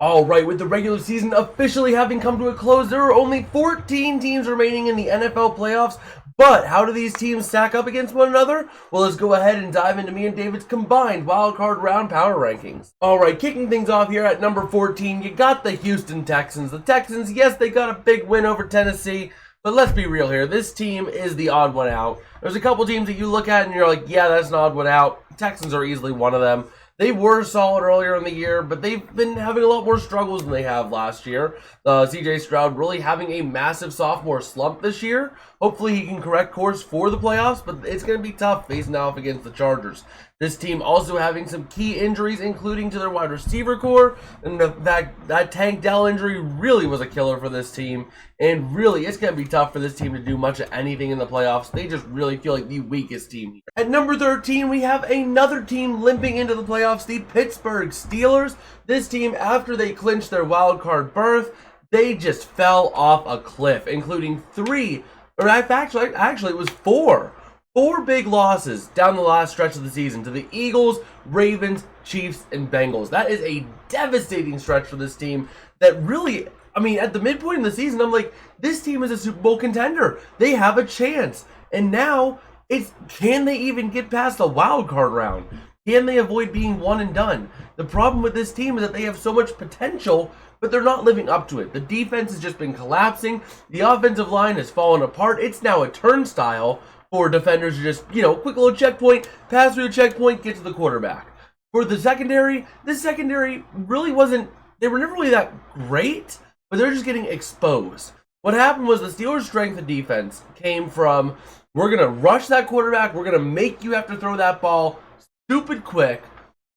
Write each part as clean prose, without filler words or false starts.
All right, with the regular season officially having come to a close, there are only 14 teams remaining in the NFL playoffs. But how do these teams stack up against one another? Well, let's go ahead and dive into me and David's combined wildcard round power rankings. All right, kicking things off here at number 14, you got the Houston Texans. The Texans, yes, they got a big win over Tennessee, but let's be real here. This team is the odd one out. There's a couple teams that you look at and you're like, yeah, that's an odd one out. Texans are easily one of them. They were solid earlier in the year, but they've been having a lot more struggles than they have last year. CJ Stroud really having a massive sophomore slump this year. Hopefully he can correct course for the playoffs, but it's going to be tough facing off against the Chargers. This team also having some key injuries, including to their wide receiver core. And that Tank Dell injury really was a killer for this team. And really, it's going to be tough for this team to do much of anything in the playoffs. They just really feel like the weakest team here. At number 13, we have another team limping into the playoffs, the Pittsburgh Steelers. This team, after they clinched their wild card berth, they just fell off a cliff, including actually it was four big losses down the last stretch of the season to the Eagles, Ravens, Chiefs, and Bengals. That is a devastating stretch for this team that really, at the midpoint of the season, I'm like, this team is a Super Bowl contender. They have a chance. And now, can they even get past the wild card round? Can they avoid being one and done? The problem with this team is that they have so much potential, but they're not living up to it. The defense has just been collapsing. The offensive line has fallen apart. It's now a turnstile for defenders to just, quick little checkpoint, pass through the checkpoint, get to the quarterback. For the secondary, this secondary really they were never really that great, but they're just getting exposed. What happened was the Steelers' strength of defense came from, we're going to rush that quarterback, we're going to make you have to throw that ball stupid quick,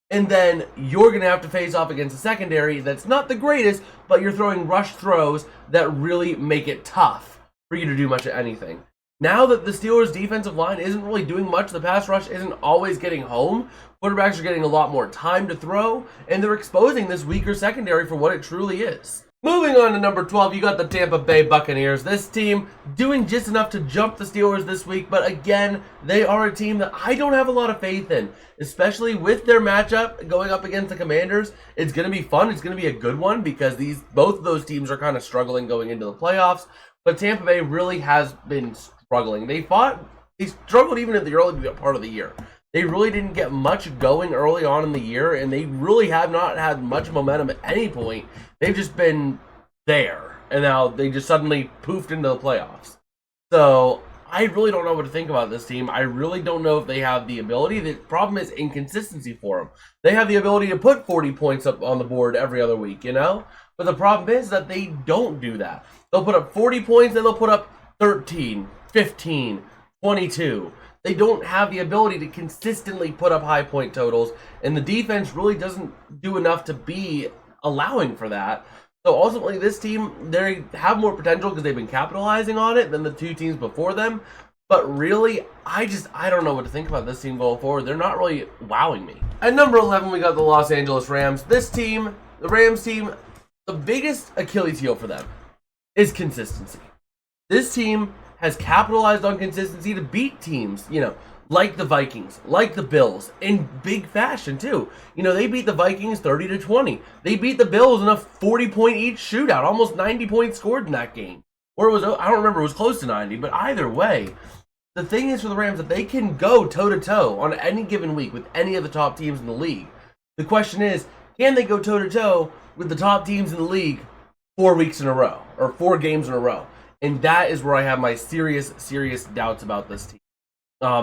and then you're going to have to face off against a secondary that's not the greatest, but you're throwing rush throws that really make it tough for you to do much of anything. Now that the Steelers' defensive line isn't really doing much, the pass rush isn't always getting home, quarterbacks are getting a lot more time to throw, and they're exposing this weaker secondary for what it truly is. Moving on to number 12, you got the Tampa Bay Buccaneers. This team doing just enough to jump the Steelers this week, but again, they are a team that I don't have a lot of faith in, especially with their matchup going up against the Commanders. It's going to be fun. It's going to be a good one because both of those teams are kind of struggling going into the playoffs, but Tampa Bay really has been struggling. They struggled even at the early part of the year. They really didn't get much going early on in the year, and they really have not had much momentum at any point. They've just been there, and now they just suddenly poofed into the playoffs. So I really don't know what to think about this team. I really don't know if they have the ability. The problem is inconsistency for them. They have the ability to put 40 points up on the board every other week, But the problem is that they don't do that. They'll put up 40 points, then they'll put up 13, 15, 22. They don't have the ability to consistently put up high point totals, and the defense really doesn't do enough to be allowing for that. So ultimately, this team, they have more potential because they've been capitalizing on it than the two teams before them. But really, I don't know what to think about this team going forward. They're not really wowing me. At number 11, we got the Los Angeles Rams. This team, the Rams team, the biggest Achilles heel for them is consistency. This team has capitalized on consistency to beat teams, like the Vikings, like the Bills, in big fashion too. They beat the Vikings 30-20. They beat the Bills in a 40-point each shootout, almost 90 points scored in that game. Or I don't remember, it was close to 90, but either way, the thing is for the Rams that they can go toe-to-toe on any given week with any of the top teams in the league. The question is, can they go toe-to-toe with the top teams in the league 4 weeks in a row, or 4 games in a row? And that is where I have my serious doubts about this team.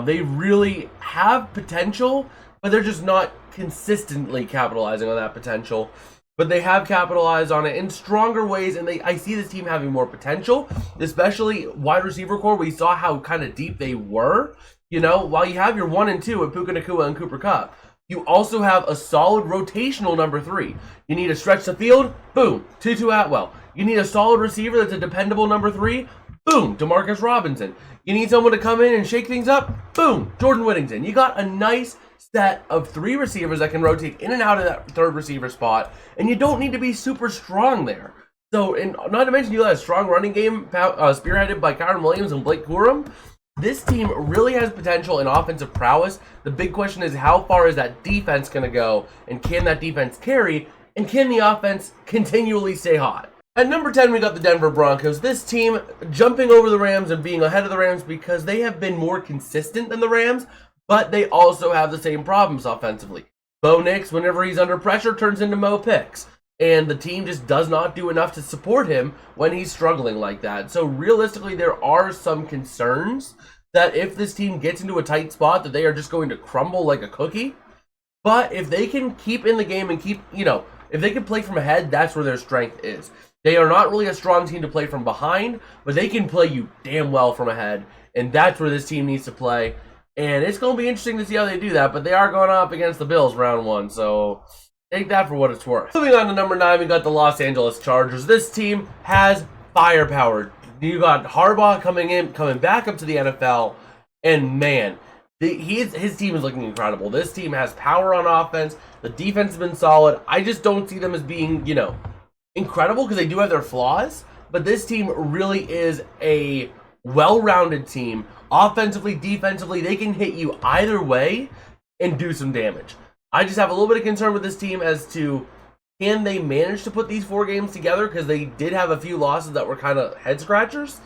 They really have potential, but they're just not consistently capitalizing on that potential. But they have capitalized on it in stronger ways, and I see this team having more potential, especially wide receiver core. We saw how kind of deep they were. While you have your 1 and 2 with Puka Nacua and Cooper Kupp, you also have a solid rotational number 3. You need to stretch the field, boom, Tutu Atwell. You need a solid receiver that's a dependable number 3, boom, Demarcus Robinson. You need someone to come in and shake things up, boom, Jordan Whittington. You got a nice set of 3 receivers that can rotate in and out of that third receiver spot, and you don't need to be super strong there. So, and not to mention you have a strong running game spearheaded by Kyron Williams and Blake Corum. This team really has potential in offensive prowess. The big question is how far is that defense going to go, and can that defense carry? And can the offense continually stay hot? At number 10, we got the Denver Broncos. This team jumping over the Rams and being ahead of the Rams because they have been more consistent than the Rams, but they also have the same problems offensively. Bo Nix, whenever he's under pressure, turns into Mo Picks. And the team just does not do enough to support him when he's struggling like that. So realistically, there are some concerns that if this team gets into a tight spot, that they are just going to crumble like a cookie. But if they can keep in the game and keep, if they can play from ahead, that's where their strength is. They are not really a strong team to play from behind, but they can play you damn well from ahead. And that's where this team needs to play. And it's going to be interesting to see how they do that. But they are going up against the Bills round 1. So take that for what it's worth. Moving on to number 9, we got the Los Angeles Chargers. This team has firepower. You got Harbaugh coming back up to the NFL. And man, his team is looking incredible. This team has power on offense. The defense has been solid. I just don't see them as being, incredible because they do have their flaws, but this team really is a well-rounded team. Offensively, defensively, they can hit you either way and do some damage. I just have a little bit of concern with this team as to can they manage to put these 4 games together, because they did have a few losses that were kind of head-scratchers,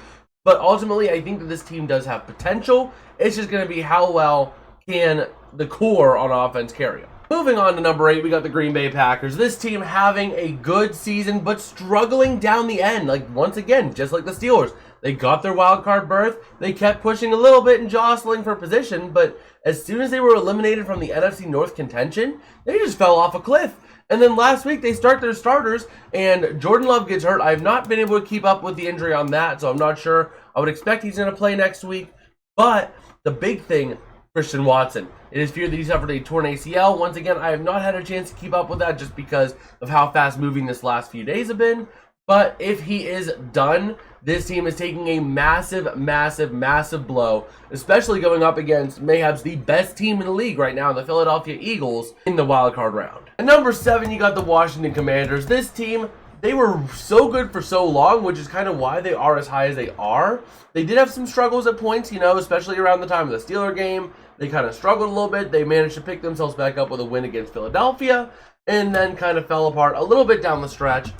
but ultimately I think that this team does have potential. It's just going to be how well can the core on offense carry them. Moving on to number 8, we got the Green Bay Packers. This team having a good season, but struggling down the end. Like, once again, just like the Steelers. They got their wild card berth. They kept pushing a little bit and jostling for position, but as soon as they were eliminated from the NFC North contention, they just fell off a cliff. And then last week, they start their starters, and Jordan Love gets hurt. I've not been able to keep up with the injury on that, so I'm not sure. I would expect he's going to play next week. But the big thing, Christian Watson. It is feared that he suffered a torn ACL. Once again, I have not had a chance to keep up with that just because of how fast moving this last few days have been. But if he is done, this team is taking a massive, massive, massive blow, especially going up against mayhaps the best team in the league right now, the Philadelphia Eagles, in the wild card round. At number 7, you got the Washington Commanders. This team, they were so good for so long, which is kind of why they are as high as they are. They did have some struggles at points, especially around the time of the Steeler game. They kind of struggled a little bit. They managed to pick themselves back up with a win against Philadelphia, and then kind of fell apart a little bit down the stretch.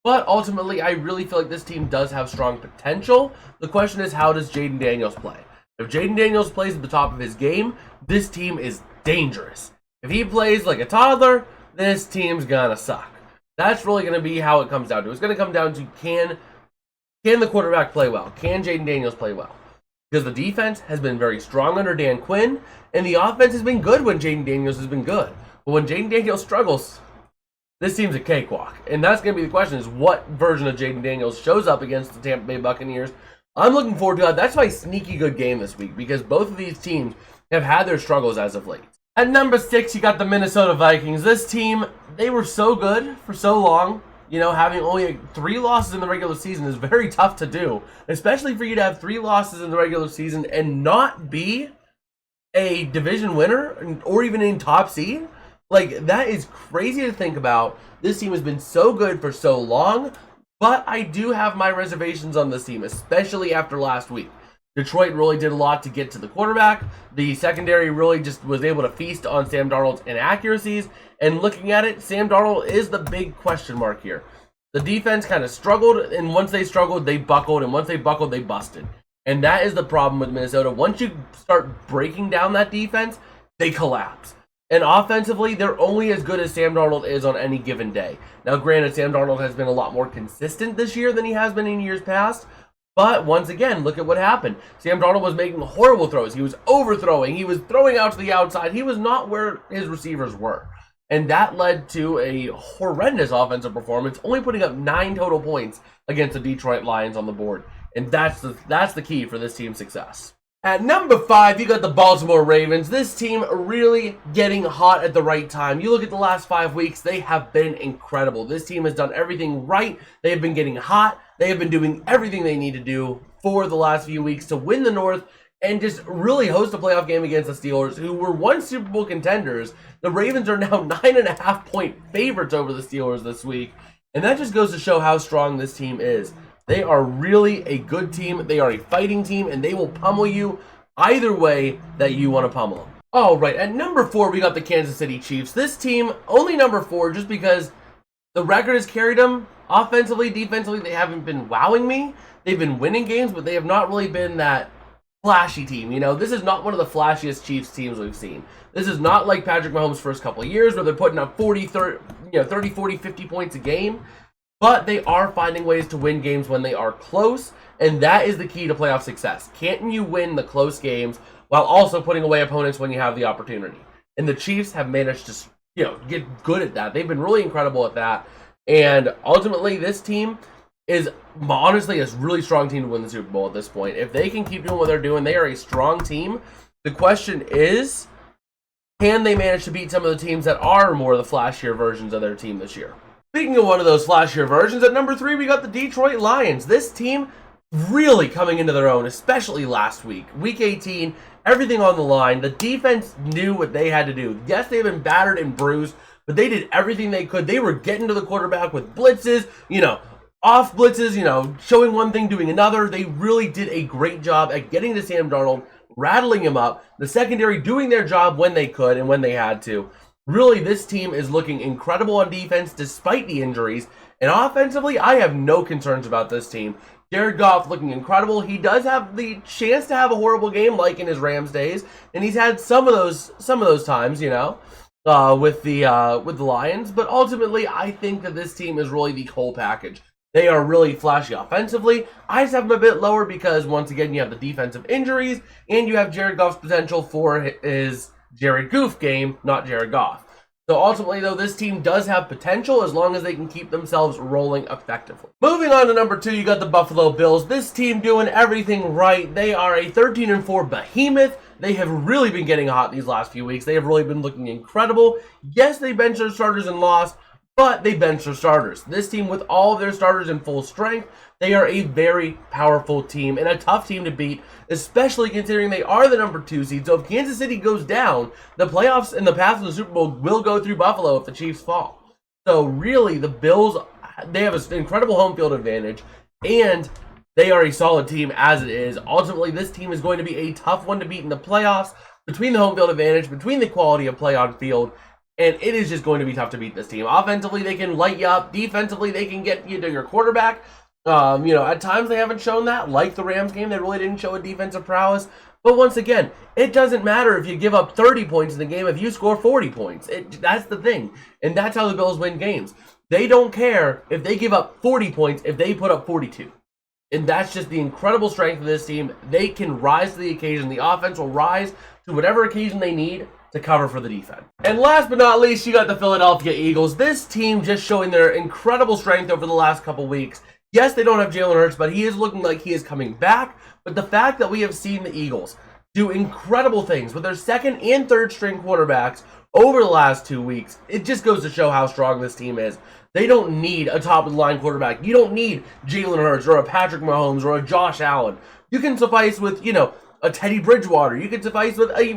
But ultimately, I really feel like this team does have strong potential. The question is, how does Jaden Daniels play? If Jaden Daniels plays at the top of his game, this team is dangerous. If he plays like a toddler, this team's gonna suck. That's really going to be how it comes down to. It's going to come down to can the quarterback play well? Can Jaden Daniels play well? Because the defense has been very strong under Dan Quinn, and the offense has been good when Jaden Daniels has been good. But when Jaden Daniels struggles, this team's a cakewalk. And that's going to be the question, is what version of Jaden Daniels shows up against the Tampa Bay Buccaneers. I'm looking forward to that. That's my sneaky good game this week, because both of these teams have had their struggles as of late. At number 6, you got the Minnesota Vikings. This team, they were so good for so long. Having only 3 losses in the regular season is very tough to do. Especially for you to have 3 losses in the regular season and not be a division winner or even in top seed. Like, that is crazy to think about. This team has been so good for so long. But I do have my reservations on this team, especially after last week. Detroit really did a lot to get to the quarterback. The secondary really just was able to feast on Sam Darnold's inaccuracies. And looking at it, Sam Darnold is the big question mark here. The defense kind of struggled, and once they struggled, they buckled. And once they buckled, they busted. And that is the problem with Minnesota. Once you start breaking down that defense, they collapse. And offensively, they're only as good as Sam Darnold is on any given day. Now, granted, Sam Darnold has been a lot more consistent this year than he has been in years past. But once again, look at what happened. Sam Darnold was making horrible throws. He was overthrowing. He was throwing out to the outside. He was not where his receivers were. And that led to a horrendous offensive performance, only putting up 9 total points against the Detroit Lions on the board. And that's the key for this team's success. At number 5, you got the Baltimore Ravens. This team really getting hot at the right time. You look at the last 5 weeks, they have been incredible. This team has done everything right. They have been getting hot. They have been doing everything they need to do for the last few weeks to win the North and just really host a playoff game against the Steelers, who were once Super Bowl contenders. The Ravens are now 9.5-point favorites over the Steelers this week. And that just goes to show how strong this team is. They are really a good team. They are a fighting team, and they will pummel you either way that you want to pummel them. All right, at number 4, we got the Kansas City Chiefs. This team, only number 4, just because The record has carried them offensively, defensively. They haven't been wowing me. They've been winning games, but they have not really been that flashy team. You know, this is not one of the flashiest Chiefs teams we've seen. This is not like Patrick Mahomes' first couple of years where they're putting up 30, 40, 50 points a game. But they are finding ways to win games when they are close, and that is the key to playoff success. Can't you win the close games while also putting away opponents when you have the opportunity? And the Chiefs have managed to, get good at that. They've been really incredible at that. And ultimately, this team is honestly a really strong team to win the Super Bowl at this point. If they can keep doing what they're doing, they are a strong team. The question is, can they manage to beat some of the teams that are more the flashier versions of their team this year? Speaking of one of those flashier versions, at number 3, we got the Detroit Lions. This team really coming into their own, especially last week. Week 18, everything on the line. The defense knew what they had to do. Yes, they've been battered and bruised, but they did everything they could. They were getting to the quarterback with blitzes, off blitzes, showing one thing, doing another. They really did a great job at getting to Sam Darnold, rattling him up. The secondary doing their job when they could and when they had to. Really, this team is looking incredible on defense despite the injuries. And offensively, I have no concerns about this team. Jared Goff looking incredible. He does have the chance to have a horrible game like in his Rams days. And he's had some of those times, with the Lions. But ultimately, I think that this team is really the whole package. They are really flashy offensively. I just have them a bit lower because, once again, you have the defensive injuries. And you have Jared Goff's potential for his Jared Goof game, not Jared Goff. So ultimately, though, this team does have potential as long as they can keep themselves rolling effectively. Moving on to number 2, you got the Buffalo Bills. This team doing everything right. They are a 13-4 behemoth. They have really been getting hot these last few weeks. They have really been looking incredible. Yes, they benched their starters and lost, but they benched their starters. This team, with all of their starters in full strength, they are a very powerful team and a tough team to beat, especially considering they are the number 2 seed. So if Kansas City goes down, the playoffs and the path to the Super Bowl will go through Buffalo if the Chiefs fall. So really, the Bills, they have an incredible home field advantage, and they are a solid team as it is. Ultimately, this team is going to be a tough one to beat in the playoffs, between the home field advantage, between the quality of play on field. And it is just going to be tough to beat this team. Offensively, they can light you up. Defensively, they can get you to your quarterback. At times they haven't shown that. Like the Rams game, they really didn't show a defensive prowess. But once again, it doesn't matter if you give up 30 points in the game if you score 40 points. That's the thing. And that's how the Bills win games. They don't care if they give up 40 points if they put up 42. And that's just the incredible strength of this team. They can rise to the occasion. The offense will rise to whatever occasion they need to cover for the defense. And last but not least, you got the Philadelphia Eagles. This team just showing their incredible strength over the last couple weeks. Yes, they don't have Jalen Hurts, but he is looking like he is coming back. But the fact that we have seen the Eagles do incredible things with their second and third string quarterbacks over the last 2 weeks, it just goes to show how strong this team is. They don't need a top-of-the-line quarterback. You don't need Jalen Hurts or a Patrick Mahomes or a Josh Allen. You can suffice with, a Teddy Bridgewater. You can suffice with a,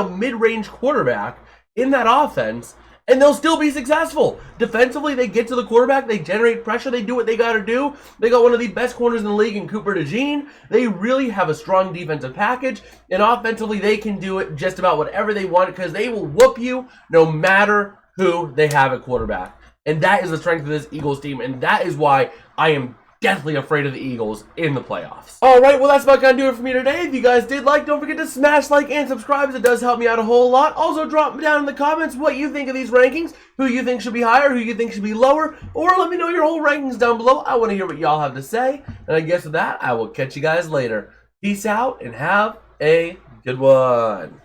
mid-range quarterback in that offense, and they'll still be successful. Defensively, they get to the quarterback, they generate pressure, they do what they got to do. They got one of the best corners in the league in Cooper DeJean. They really have a strong defensive package, and offensively, they can do it just about whatever they want because they will whoop you no matter who they have at quarterback. And that is the strength of this Eagles team, and that is why I am deathly afraid of the Eagles in the playoffs. Alright, well that's about going to do it for me today. If you guys did like, don't forget to smash like and subscribe as it does help me out a whole lot. Also drop down in the comments what you think of these rankings, who you think should be higher, who you think should be lower, or let me know your whole rankings down below. I want to hear what y'all have to say. And I guess with that, I will catch you guys later. Peace out and have a good one.